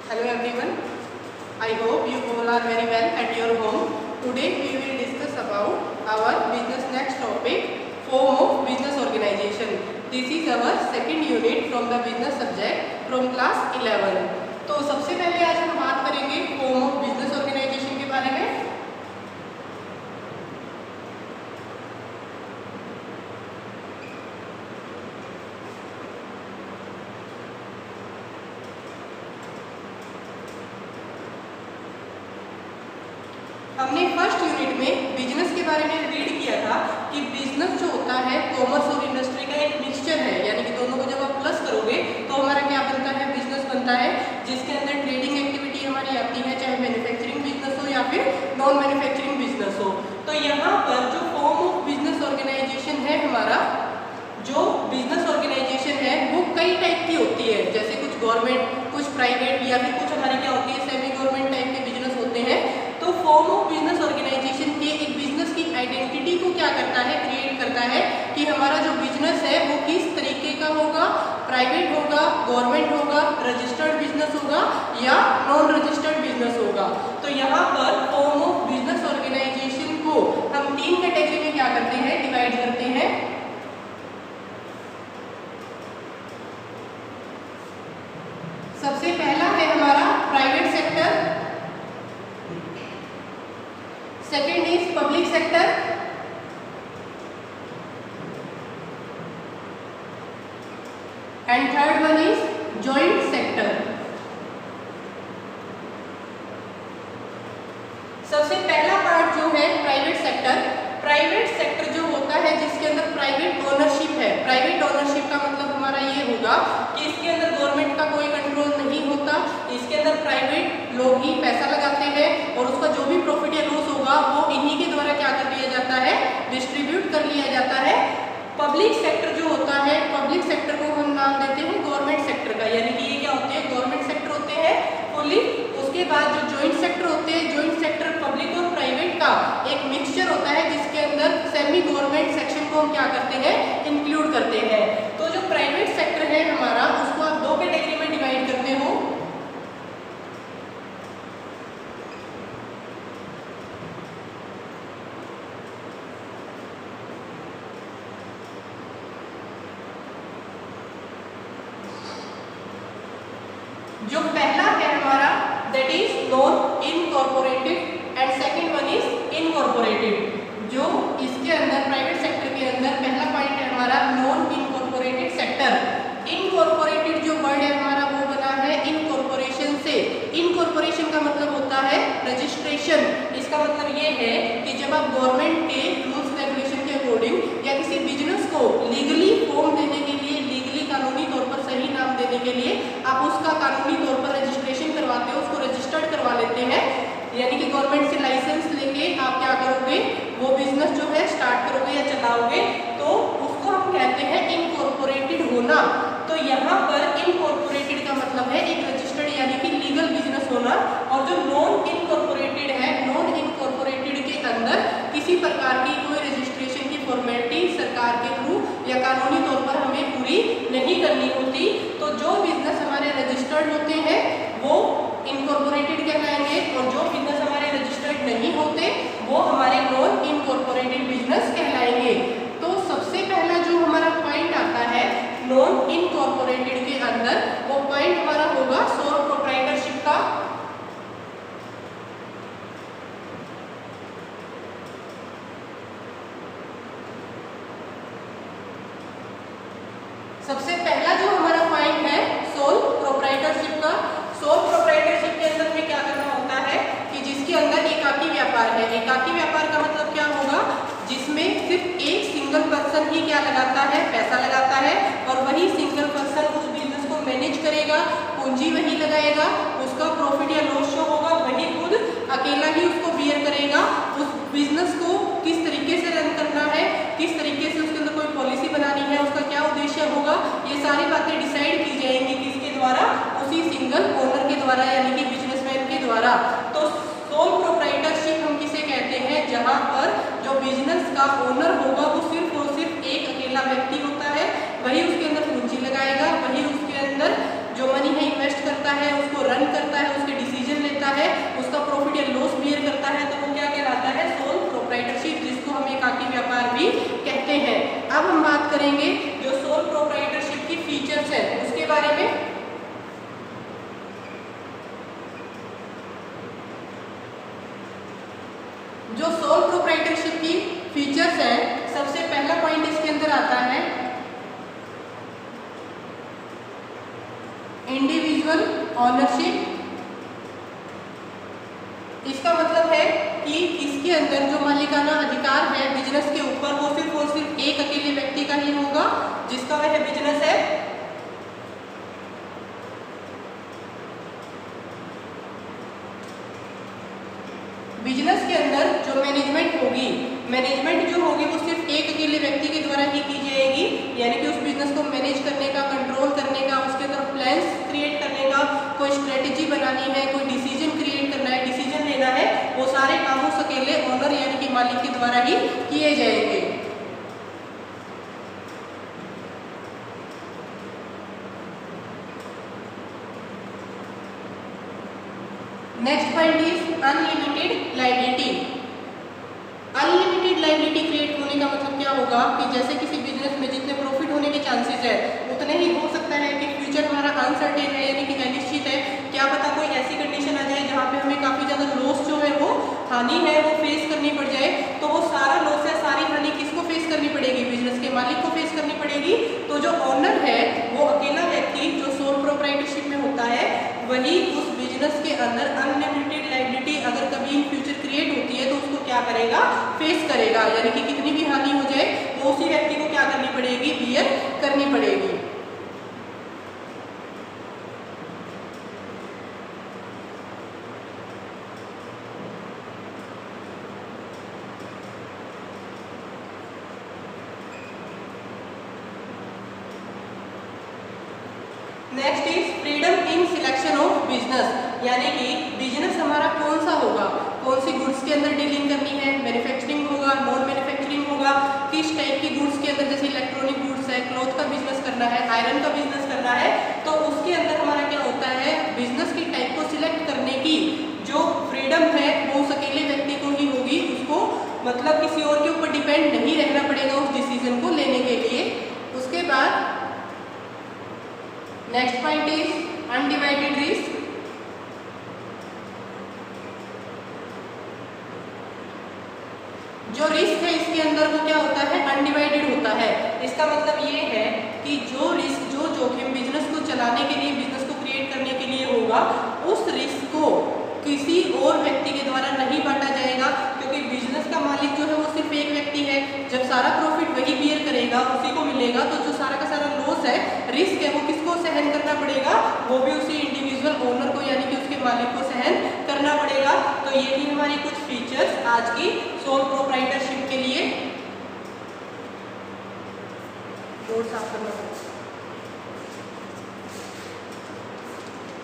Hello everyone. I hope you all are very well at your home. Today we will discuss about our business next topic, form of business organization. This is our second unit from the business subject from class 11. तो सबसे पहले आज हम बात करेंगे form of business organisation के बारे में। हमने फर्स्ट यूनिट में बिजनेस के बारे में रीड किया था कि बिजनेस जो होता है कॉमर्स और इंडस्ट्री का एक मिक्सचर है, यानी कि दोनों को जब आप प्लस करोगे तो हमारा क्या बनता है, बिजनेस बनता है, जिसके अंदर ट्रेडिंग एक्टिविटी हमारी आती है, चाहे मैन्युफैक्चरिंग बिजनेस हो या फिर नॉन मैन्युफैक्चरिंग बिजनेस हो। तो यहाँ पर जो फॉर्म ऑफ बिजनेस ऑर्गेनाइजेशन है हमारा, जो बिजनेस ऑर्गेनाइजेशन है वो कई टाइप की होती है, जैसे कुछ गवर्नमेंट, कुछ प्राइवेट या फिर कुछ हमारी क्या होती है, सेमी गवर्नमेंट टाइप के बिजनेस होते हैं। तो फॉर्म ऑफ बिजनेस ऑर्गेनाइजेशन के एक बिजनेस की आइडेंटिटी को क्या करता है, क्रिएट करता है कि हमारा जो बिजनेस है वो किस तरीके का होगा, प्राइवेट होगा, गवर्नमेंट होगा, रजिस्टर्ड बिजनेस होगा या नॉन रजिस्टर्ड बिजनेस होगा। तो यहाँ पर फॉर्म ऑफ बिजनेस ऑर्गेनाइजेशन को हम तीन कैटेगरी में क्या करते हैं, डिवाइड करते हैं। सबसे पहला है हमारा private sector, second is public sector, and third one is joint sector. सबसे पहला पार्ट जो है प्राइवेट सेक्टर। प्राइवेट सेक्टर जो होता है जिसके अंदर प्राइवेट ओनरशिप है। प्राइवेट ओनरशिप का मतलब हमारा ये होगा कि इसके अंदर गवर्नमेंट का कोई कंट्रोल नहीं होता, इसके अंदर प्राइवेट लोग ही पैसा लगाते हैं और उसका जो भी प्रॉफिट या लॉस होगा वो इन्हीं के द्वारा क्या कर दिया जाता है, डिस्ट्रीब्यूट कर लिया जाता है। पब्लिक सेक्टर जो होता है, पब्लिक सेक्टर को हम नाम देते हैं गवर्नमेंट सेक्टर का, यानी कि ये क्या होते हैं, गवर्नमेंट सेक्टर होते हैं फुली। उसके बाद जो जॉइंट सेक्टर होते हैं, जॉइंट सेक्टर पब्लिक और प्राइवेट का एक मिक्सचर होता है जिसके अंदर सेमी गवर्नमेंट सेक्शन को हम क्या करते हैं, इंक्लूड करते हैं। तो जो प्राइवेट सेक्टर है हमारा, उसको आप दो कैटेगरी में डिवाइड करते हो। जो पहला है हमारा that is non incorporated and second one is incorporated. जो इसके अंदर प्राइवेट सेक्टर के अंदर पहला पॉइंट है हमारा नॉन इनकॉर्पोरेटेड सेक्टर। इनकॉर्पोरेटेड जो वर्ड है हमारा वो बना है इनकॉर्पोरेशन से। इनकॉर्पोरेशन का मतलब होता है रजिस्ट्रेशन। इसका मतलब ये है कि जब आप गवर्नमेंट के रूल्स रेगुलेशन के अकॉर्डिंग या किसी बिजनेस को लीगली फॉर्म देने के लिए, लीगली कानूनी तौर पर सही नाम देने के लिए आप उसका कानूनी तौर पर रजिस्ट्रेशन करवाते हो, उसको रजिस्टर्ड करवा लेते हैं, यानी कि गवर्नमेंट से लाइसेंस लेके आप क्या करोगे, वो बिजनेस जो है स्टार्ट करोगे या चलाओगे, तो उसको हम कहते हैं इनकॉर्पोरेटेड होना। तो यहाँ पर इनकॉर्पोरेटेड का मतलब है एक रजिस्टर्ड यानी कि लीगल बिजनेस होना। और जो नॉन इनकॉर्पोरेटेड है, नॉन इनकॉर्पोरेटेड के अंदर किसी प्रकार की कोई रजिस्ट्रेशन की फॉर्मेलिटी सरकार के थ्रू या कानूनी तौर पर हमें पूरी नहीं करनी होती। तो जो बिजनेस हमारे रजिस्टर्ड होते हैं वो इनकॉर्पोरेटेड कहलाएंगे और जो बिजनेस हमारे रजिस्टर्ड नहीं होते वो हमारे नॉन इनकॉर्पोरेटेड बिजनेस कहलाएंगे। तो सबसे पहला जो हमारा पॉइंट आता है नॉन इनकॉर्पोरेटेड के अंदर, वो पॉइंट हमारा होगा सोल प्रोप्राइटरशिप का। सबसे पहला जो हमारा पॉइंट है सोल प्रोप्राइटरशिप का। सोल प्रोप्राइटरशिप के अंदर में क्या करना होता है कि जिसके अंदर एकाकी व्यापार है। एकाकी व्यापार का मतलब क्या होगा, जिसमें सिर्फ एक सिंगल पर्सन ही क्या लगाता है, पैसा लगाता है और वही सिंगल पर्सन उस बिजनेस को मैनेज करेगा, पूंजी वही लगाएगा, उसका प्रॉफिट या लॉस जो होगा वही खुद अकेला ही उसको बियर करेगा। उस बिजनेस को किस तरीके से रन करना है, किस तरीके से उसके अंदर कोई पॉलिसी बनानी है, उसका क्या उद्देश्य होगा, ये सारी बातें डिसाइड की जाएंगी किसके द्वारा, उसी सिंगल ओनर के द्वारा यानी कि बिजनेसमैन के द्वारा। तो सोल प्रोप्राइटरशिप हम किसे कहते हैं, जहां पर जो बिजनेस का ओनर होगा वो सिर्फ और सिर्फ एक अकेला व्यक्ति होता है, वही उसके अंदर पूंजी लगाएगा, वही उसके अंदर जो मनी है इन्वेस्ट करता है, उसको रन करता करेंगे जो सोल प्रोप्राइटरशिप की फीचर्स है उसके बारे में। जो सोल प्रोप्राइटरशिप की फीचर्स है, सबसे पहला पॉइंट इसके अंदर आता है इंडिविजुअल ऑनरशिप। इसका मतलब है कि इसके अंदर जो मालिकाना अधिकार है बिजनेस के ऊपर वो सिर्फ और सिर्फ एक अकेले व्यक्ति का ही होगा जिसका वह बिजनेस है। बिजनेस के अंदर जो मैनेजमेंट होगी, मैनेजमेंट जो होगी वो सिर्फ एक अकेले व्यक्ति के द्वारा ही की जाएगी, यानी कि उस बिजनेस को मैनेज करने का, कंट्रोल करने का, उसके अंदर प्लान्स क्रिएट करने का, कोई स्ट्रेटेजी बनानी है, कोई डिसीजन क्रिएट करना है, डिसीजन लेना है, वो सारे काम उस अकेले ओनर यानी कि मालिक के द्वारा ही किए जाएंगे। Next point is unlimited liability. Unlimited liability create होने का मतलब क्या होगा कि जैसे किसी बिजनेस में जितने प्रॉफिट होने के चांसेस है उतने ही हो सकता है कि फ्यूचर हमारा अनसर्टेन है यानी कि अनिश्चित है। क्या पता कोई ऐसी कंडीशन आ जाए जहाँ पे हमें काफ़ी ज़्यादा लॉस जो है वो हानि है वो फेस करनी पड़ जाए, तो वो सारा लॉस है, सारी हानि किसको फेस करनी पड़ेगी? बिजनेस के मालिक को फेस करनी पड़ेगी। तो जो ओनर है वो अकेला व्यक्ति जो सोल प्रोप्राइटरशिप में होता है वही उस बिजनेस के अंदर अनलिमिटेड लायबिलिटी अगर कभी इन फ्यूचर क्रिएट होती है तो उसको क्या करेगा? फेस करेगा, यानी कि कितनी भी हानि हो जाए वो उसी व्यक्ति को क्या करनी पड़ेगी? बियर करनी पड़ेगी। Next is freedom in selection of business, यानी कि बिजनेस हमारा कौन सा होगा, कौन सी गुड्स के अंदर डीलिंग करनी है, मैन्युफैक्चरिंग होगा, नॉन मैन्युफैक्चरिंग होगा, किस टाइप की गुड्स के अंदर, जैसे इलेक्ट्रॉनिक गुड्स है, क्लॉथ का बिजनेस करना है, आयरन का बिजनेस करना है, तो उसके अंदर हमारा क्या होता है? बिजनेस की टाइप को सिलेक्ट करने की जो फ्रीडम है वो उस अकेले व्यक्ति को ही होगी, उसको मतलब किसी और के ऊपर डिपेंड नहीं रहना पड़ेगा उस डिसीजन को लेने के लिए। उसके बाद next point is undivided risk. जो रिस्क है इसके अंदर वो क्या होता है? अनडिवाइडेड होता है। इसका मतलब ये है कि जो रिस्क, जो जोखिम बिजनेस को चलाने के लिए, बिजनेस को क्रिएट करने के लिए होगा, उस रिस्क को किसी और व्यक्ति के द्वारा नहीं बांटा जाएगा, क्योंकि बिजनेस का मालिक जो है वो सिर्फ एक व्यक्ति है। जब सारा प्रॉफिट वही बियर करेगा, उसी को मिलेगा, तो जो सारा का सारा लॉस है, रिस्क है, वो किसको सहन करना पड़ेगा? वो भी उसी इंडिविजुअल ओनर को यानी कि उसके मालिक को सहन करना पड़ेगा। तो ये भी हमारी कुछ फीचर्स आज की सोल प्रोप्राइटरशिप के लिए। बोर्ड साफ करना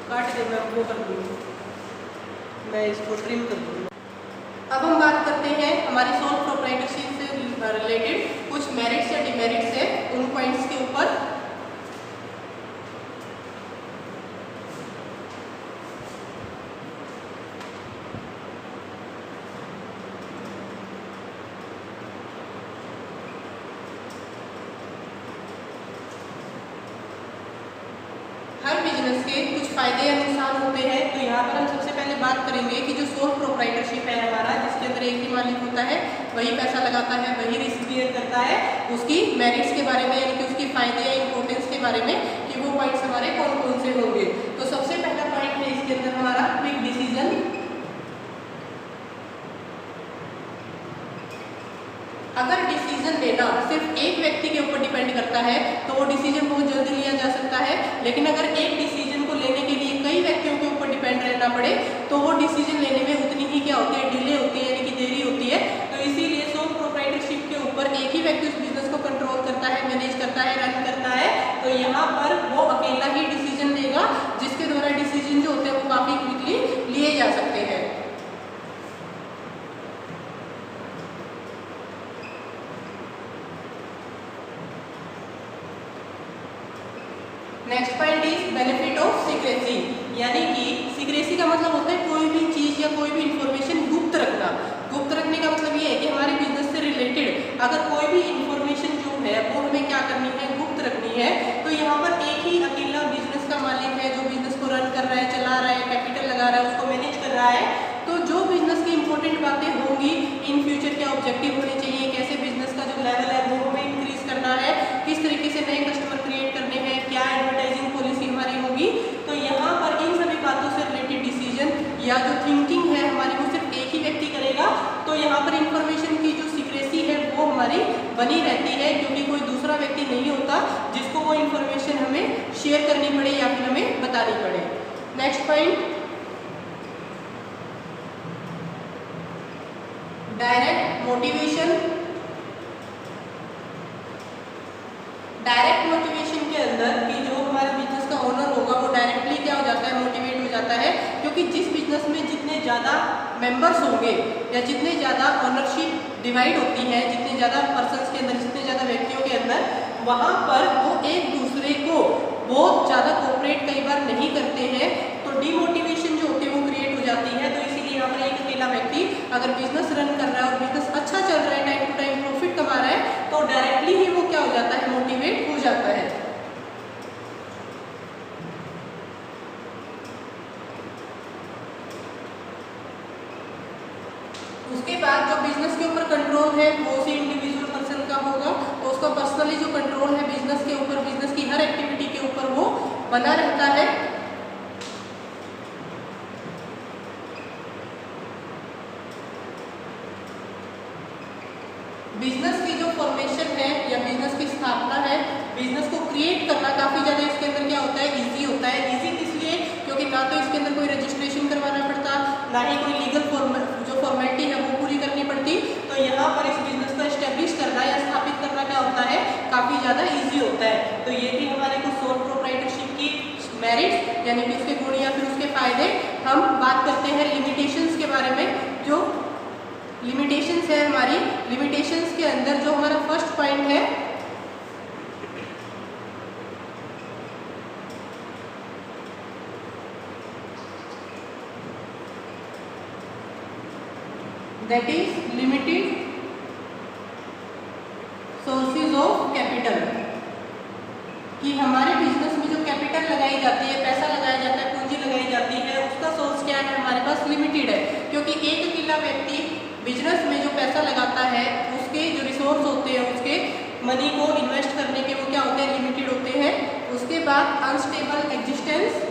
काट दे, मैं वो कर दूँगी, मैं इसको ट्रिम कर दूँगी। अब हम बात करते हैं हमारी सोल प्रोप्राइटरशिप से रिलेटेड कुछ मेरिट्स या डिमेरिट्स है उन पॉइंट्स के ऊपर। हर बिजनेस के कुछ फायदे या नुकसान होते हैं, तो यहाँ पर हम सबसे पहले बात करेंगे कि जो सोल प्रोप्राइटरशिप है हमारा, जिसके अंदर एक ही मालिक होता है, वही पैसा लगाता है, वही रिस्क बियर करता है, उसकी मेरिट्स के बारे में यानी कि उसकी फायदे या इंपॉर्टेंस के बारे में कि वो पॉइंट्स हमारे कौन कौन से होंगे। तो सबसे पहला पॉइंट है इसके अंदर हमारा क्विक डिसीजन। अगर डिसीजन लेना सिर्फ एक व्यक्ति के ऊपर डिपेंड करता है तो वो डिसीजन बहुत जल्दी लिया जा सकता है, लेकिन अगर एक डिसीजन को लेने के लिए कई व्यक्तियों के ऊपर डिपेंड रहना पड़े तो वो डिसीजन लेने में उतनी ही क्या होती है? डिले होती है, यानी कि देरी होती है। तो इसीलिए सोल प्रोप्राइटरशिप के ऊपर एक ही व्यक्ति उस बिजनेस को कंट्रोल करता है, मैनेज करता है, रन करता है, तो यहाँ पर वो अकेला ही डिसीजन लेगा, जिसके द्वारा डिसीजन जो होते हैं वो काफ़ी क्विकली लिए जा सकते हैं। Next point is benefit of secrecy, यानी कि सीक्रेसी का मतलब होता है कोई भी चीज़ या कोई भी इंफॉर्मेशन गुप्त रखना। गुप्त रखने का मतलब ये है कि हमारे बिजनेस से रिलेटेड अगर कोई भी इंफॉर्मेशन जो है वो हमें क्या रन कर रहा है, चला रहा है, कैपिटल लगा रहा है, उसको मैनेज कर रहा है, तो जो बिजनेस की इंपॉर्टेंट बातें होंगी, इन फ्यूचर क्या ऑब्जेक्टिव होने चाहिए, कैसे बिजनेस का जो लेवल है वो हमें इंक्रीज करना है, किस तरीके से नए कस्टमर क्रिएट करने हैं, क्या एडवर्टाइजिंग पॉलिसी हमारी होगी, तो यहाँ पर इन सभी बातों से रिलेटेड डिसीजन या जो थिंकिंग है हमारी वो सिर्फ एक ही व्यक्ति करेगा। तो यहाँ पर इंफॉर्मेशन की जो सीक्रेसी है वो हमारी बनी रहती है, क्योंकि कोई दूसरा व्यक्ति नहीं होता जिसको वो इंफॉर्मेशन हमें शेयर करनी पड़े या फिर हमें बतानी पड़े। Next point, direct motivation. Direct motivation के अंदर कि जो हमारा बिजनेस का ओनर होगा वो डायरेक्टली क्या हो जाता है, मोटिवेट हो जाता है, क्योंकि जिस बिजनेस में जितने ज़्यादा मेंबर्स होंगे या जितने ज़्यादा ओनरशिप डिवाइड होती है, जितने ज़्यादा पर्सन्स के अंदर, जितने ज़्यादा व्यक्तियों के अंदर, वहाँ पर वो एक दूसरे को बहुत ज़्यादा कोऑपरेट कई बार नहीं करते हैं, तो डीमोटिवेशन जो होती है वो क्रिएट हो जाती है। तो इसीलिए यहाँ पर एक अकेला व्यक्ति अगर बिजनेस रन कर रहा है और बिजनेस अच्छा चल रहा है, टाइम टू टाइम प्रॉफिट कमा रहा है, तो डायरेक्टली ही वो क्या हो जाता है, मोटिवेट हो जाता है। उसके बाद जो बिजनेस के ऊपर कंट्रोल है वो उसी इंडिविजुअल पर्सन का होगा, तो उसका पर्सनली जो कंट्रोल है बिजनेस के ऊपर, बिजनेस की हर एक्टिविटी के ऊपर वो बना रहता है। बिजनेस की जो फॉर्मेशन है या बिजनेस की स्थापना है, बिजनेस को क्रिएट करना काफी ज्यादा इसके अंदर क्या होता है, इजी होता है। इजी किस लिए, क्योंकि ना तो इसके अंदर कोई रजिस्ट्रेशन करवाना पड़ता, ना ही कोई लीगल जो फॉर्मेलिटी है वो पूरी करनी पड़ती। तो यहाँ पर इस बिजनेस को एस्टेब्लिश करना या स्थापित करना क्या होता है, काफी ज्यादा इजी होता है। तो ये भी हमारे को सोल प्रोप्राइटरशिप की मेरिट्स यानी कि उसके गुण या फिर उसके फायदे। हम बात करते हैं लिमिटेशंस के बारे में। जो लिमिटेशंस है हमारी, लिमिटेशंस के अंदर जो हमारा फर्स्ट पॉइंट है, that is limited sources of capital, कि हमारे बिजनेस में जो कैपिटल लगाई जाती है, पैसा लगाया जाता है, पूंजी लगाई जाती है, उसका सोर्स क्या है, हमारे पास लिमिटेड है। क्योंकि एक अकेला व्यक्ति बिजनेस में जो पैसा लगाता है, उसके जो रिसोर्स होते हैं, उसके मनी को इन्वेस्ट करने के वो क्या होते हैं, लिमिटेड होते हैं। उसके बाद अनस्टेबल एग्जिस्टेंस,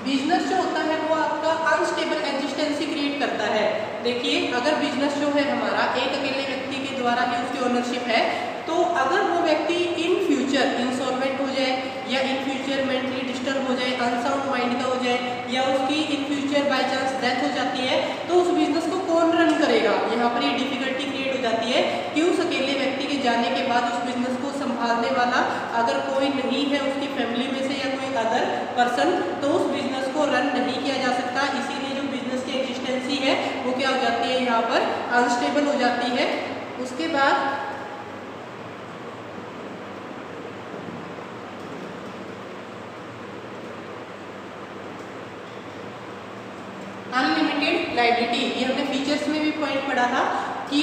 बिजनेस जो होता है वो आपका अनस्टेबल एग्जिस्टेंसी क्रिएट करता है। देखिए, अगर बिजनेस जो है हमारा एक अकेले व्यक्ति के द्वारा ही उसकी ओनरशिप है, तो अगर वो व्यक्ति इन फ्यूचर इंसॉल्वेंट हो जाए या इन फ्यूचर मेंटली डिस्टर्ब हो जाए, अनसाउंड माइंड का हो जाए, या उसकी in future by chance death हो जाती है, तो उस बिजनेस को कौन रन करेगा। यहाँ पर ये डिफिकल्टी क्रिएट हो जाती है कि उस अकेले व्यक्ति के जाने के बाद उस बिजनेस को संभालने वाला अगर कोई नहीं है उसकी फैमिली में से या कोई अदर पर्सन, तो उस बिजनेस को रन नहीं किया जा सकता। इसीलिए जो बिजनेस की एग्जिस्टेंसी है वो क्या हो जाती है, यहाँ पर अनस्टेबल हो जाती है। उसके बाद अनलिमिटेड लायबिलिटी, ये हमने फीचर्स में भी पॉइंट पढ़ा था कि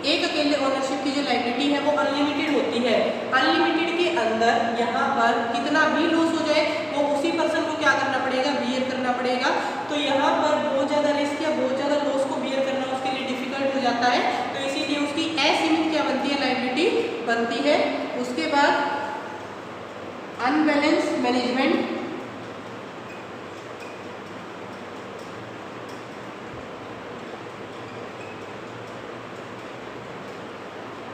एक अकेले ओनरशिप की जो लायबिलिटी है वो अनलिमिटेड होती है। अनलिमिटेड के अंदर यहाँ पर कितना भी लॉस हो जाए वो उसी पर्सन को क्या करना पड़ेगा, बियर करना पड़ेगा। तो यहाँ पर बहुत ज़्यादा रिस्क या बहुत ज़्यादा लॉस को बियर करना उसके लिए डिफिकल्ट हो जाता है। तो इसीलिए उसकी असीमित क्या बनती है, लायबिलिटी बनती है। उसके बाद अनबैलेंस मैनेजमेंट,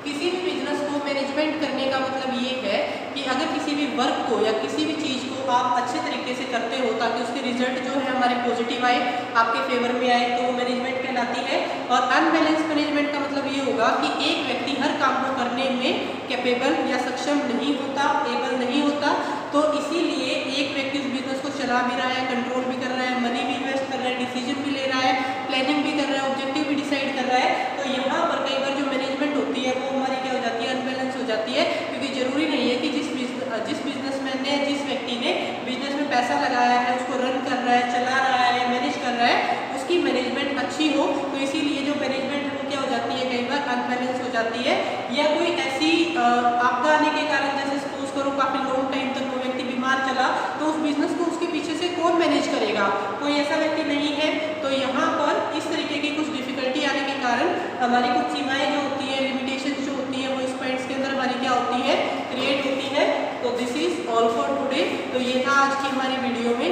किसी भी बिजनेस को मैनेजमेंट करने का मतलब ये है कि अगर किसी भी वर्क को या किसी भी चीज़ को आप अच्छे तरीके से करते हो ताकि उसके रिजल्ट जो है हमारे पॉजिटिव आए, आपके फेवर में आए, तो वो मैनेजमेंट कहलाती है। और अनबैलेंस मैनेजमेंट का मतलब ये होगा कि एक व्यक्ति हर काम को करने में कैपेबल या सक्षम नहीं होता, एबल नहीं होता। तो इसीलिए एक व्यक्ति उस बिजनेस को चला भी रहा है, कंट्रोल भी कर रहा है, मनी भी इन्वेस्ट कर रहा है, डिसीजन भी ले रहा है, प्लानिंग भी कर रहा है, ऑब्जेक्टिव भी डिसाइड कर रहा है। तो यहाँ पर कई बार जो मैनेजमेंट होती है वो हमारी क्या हो जाती है, अनबैलेंस हो जाती है। क्योंकि जरूरी नहीं है कि जिस बिजनेसमैन ने, जिस व्यक्ति ने बिजनेस में पैसा लगाया है, उसको रन कर रहा है, चला रहा है, मैनेज कर रहा है, उसकी मैनेजमेंट अच्छी हो। तो इसीलिए जो मैनेजमेंट जाती है, या कोई ऐसी आपदा आने के कारण, जैसे सपोज करो काफ़ी लॉन्ग टाइम तक वो व्यक्ति बीमार चला, तो उस बिजनेस को उसके पीछे से कौन मैनेज करेगा, कोई ऐसा व्यक्ति नहीं है। तो यहाँ पर इस तरीके की कुछ डिफिकल्टी आने के कारण हमारी कुछ सीमाएँ जो होती है, लिमिटेशन जो होती है, वो इस पॉइंट्स के अंदर हमारी क्या होती है, क्रिएट होती है। तो this is all for today. तो ये था आज की हमारी वीडियो में।